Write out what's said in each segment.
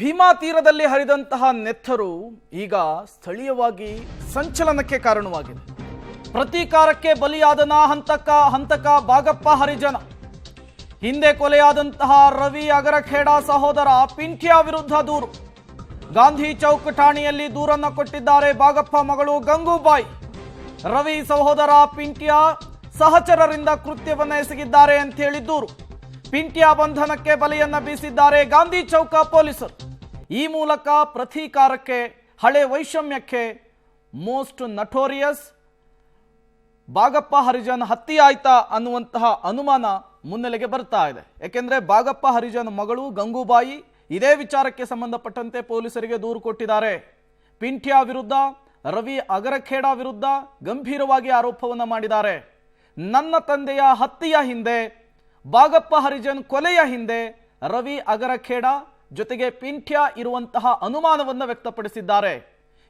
ಭೀಮಾ ತೀರದಲ್ಲಿ ಹರಿದಂತಹ ನೆತ್ತರು ಈಗ ಸ್ಥಳೀಯವಾಗಿ ಸಂಚಲನಕ್ಕೆ ಕಾರಣವಾಗಿದೆ. ಪ್ರತೀಕಾರಕ್ಕೆ ಬಲಿಯಾದನ ಹಂತಕ ಬಾಗಪ್ಪ ಹರಿಜನ. ಹಿಂದೆ ಕೊಲೆಯಾದಂತಹ ರವಿ ಅಗರಖೇಡ ಸಹೋದರ ಪಿಂಟ್ಯಾ ವಿರುದ್ಧ ದೂರು. ಗಾಂಧಿ ಚೌಕ್ ಠಾಣೆಯಲ್ಲಿ ದೂರನ್ನು ಕೊಟ್ಟಿದ್ದಾರೆ ಬಾಗಪ್ಪ ಮಗಳು ಗಂಗೂಬಾಯಿ. ರವಿ ಸಹೋದರ ಪಿಂಟ್ಯಾ ಸಹಚರರಿಂದ ಕೃತ್ಯವನ್ನು ಎಸಗಿದ್ದಾರೆ ಅಂತ ಹೇಳಿ ದೂರು. ಪಿಂಟ್ಯಾ ಬಂಧನಕ್ಕೆ ಬಲೆಯನ್ನ ಬೀಸಿದ್ದಾರೆ ಗಾಂಧಿ ಚೌಕ ಪೊಲೀಸರು. ಈ ಮೂಲಕ ಪ್ರತೀಕಾರಕ್ಕೆ, ಹಳೆ ವೈಷಮ್ಯಕ್ಕೆ ಮೋಸ್ಟ್ ನಟೋರಿಯಸ್ ಬಾಗಪ್ಪ ಹರಿಜನ್ ಹತ್ಯೆಯಾಯ್ತಾ ಅನ್ನುವಂತಹ ಅನುಮಾನ ಮುನ್ನೆಲೆಗೆ ಬರ್ತಾ ಇದೆ. ಯಾಕೆಂದ್ರೆ ಬಾಗಪ್ಪ ಹರಿಜನ್ ಮಗಳು ಗಂಗೂಬಾಯಿ ಇದೇ ವಿಚಾರಕ್ಕೆ ಸಂಬಂಧಪಟ್ಟಂತೆ ಪೊಲೀಸರಿಗೆ ದೂರು ಕೊಟ್ಟಿದ್ದಾರೆ. ಪಿಂಟ್ಯಾ ವಿರುದ್ಧ, ರವಿ ಅಗರಖೇಡ ವಿರುದ್ಧ ಗಂಭೀರವಾಗಿ ಆರೋಪವನ್ನು ಮಾಡಿದ್ದಾರೆ. ನನ್ನ ತಂದೆಯ ಹತ್ಯೆಯ ಹಿಂದೆ, ಬಾಗಪ್ಪ ಹರಿಜನ್ ಕೊಲೆಯ ಹಿಂದೆ ರವಿ ಅಗರಖೇಡ ಜೊತೆಗೆ ಪಿಂಟ್ಯಾ ಇರುವಂತಹ ಅನುಮಾನವನ್ನು ವ್ಯಕ್ತಪಡಿಸಿದ್ದಾರೆ.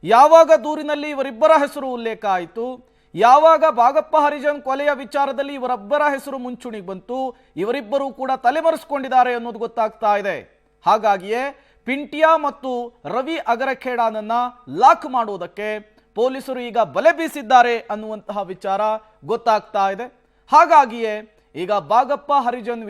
ಯಾವಾಗ ದೂರಿನಲ್ಲಿ ಇವರಿಬ್ಬರ ಹೆಸರು ಉಲ್ಲೇಖ ಆಯಿತು, ಯಾವಾಗ ಬಾಗಪ್ಪ ಹರಿಜನ್ ಕೊಲೆಯ ವಿಚಾರದಲ್ಲಿ ಇವರೊಬ್ಬರ ಹೆಸರು ಮುಂಚೂಣಿಗೆ ಬಂತು, ಇವರಿಬ್ಬರು ಕೂಡ ತಲೆಮರೆಸಿಕೊಂಡಿದ್ದಾರೆ ಅನ್ನೋದು ಗೊತ್ತಾಗ್ತಾ ಇದೆ. ಹಾಗಾಗಿಯೇ ಪಿಂಟ್ಯಾ ಮತ್ತು ರವಿ ಅಗರಖೇಡನನ್ನ ಲಾಕ್ ಮಾಡುವುದಕ್ಕೆ ಪೊಲೀಸರು ಈಗ ಬಲೆ ಬೀಸಿದ್ದಾರೆ ಅನ್ನುವಂತಹ ವಿಚಾರ ಗೊತ್ತಾಗ್ತಾ ಇದೆ. ಹಾಗಾಗಿಯೇ ಈಗ ಬಾಗಪ್ಪ ಹರಿಜನ್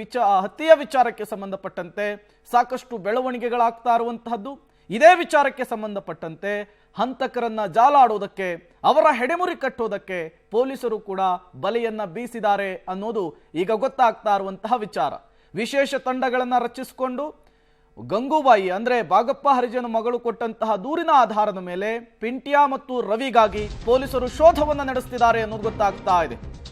ಹತ್ಯೆಯ ವಿಚಾರಕ್ಕೆ ಸಂಬಂಧಪಟ್ಟಂತೆ ಸಾಕಷ್ಟು ಬೆಳವಣಿಗೆಗಳಾಗ್ತಾ ಇರುವಂತಹದ್ದು. ಇದೇ ವಿಚಾರಕ್ಕೆ ಸಂಬಂಧಪಟ್ಟಂತೆ ಹಂತಕರನ್ನ ಜಾಲಾಡೋದಕ್ಕೆ, ಅವರ ಹೆಡೆಮುರಿ ಕಟ್ಟೋದಕ್ಕೆ ಪೊಲೀಸರು ಕೂಡ ಬಲೆಯನ್ನ ಬೀಸಿದ್ದಾರೆ ಅನ್ನೋದು ಈಗ ಗೊತ್ತಾಗ್ತಾ ಇರುವಂತಹ ವಿಚಾರ. ವಿಶೇಷ ತಂಡಗಳನ್ನ ರಚಿಸಿಕೊಂಡು ಗಂಗೂಬಾಯಿ ಅಂದ್ರೆ ಬಾಗಪ್ಪ ಹರಿಜನ್ ಮಗಳು ಕೊಟ್ಟಂತಹ ದೂರಿನ ಆಧಾರದ ಮೇಲೆ ಪಿಂಟ್ಯಾ ಮತ್ತು ರವಿಗಾಗಿ ಪೊಲೀಸರು ಶೋಧವನ್ನ ನಡೆಸುತ್ತಿದ್ದಾರೆ ಅನ್ನೋದು ಗೊತ್ತಾಗ್ತಾ ಇದೆ.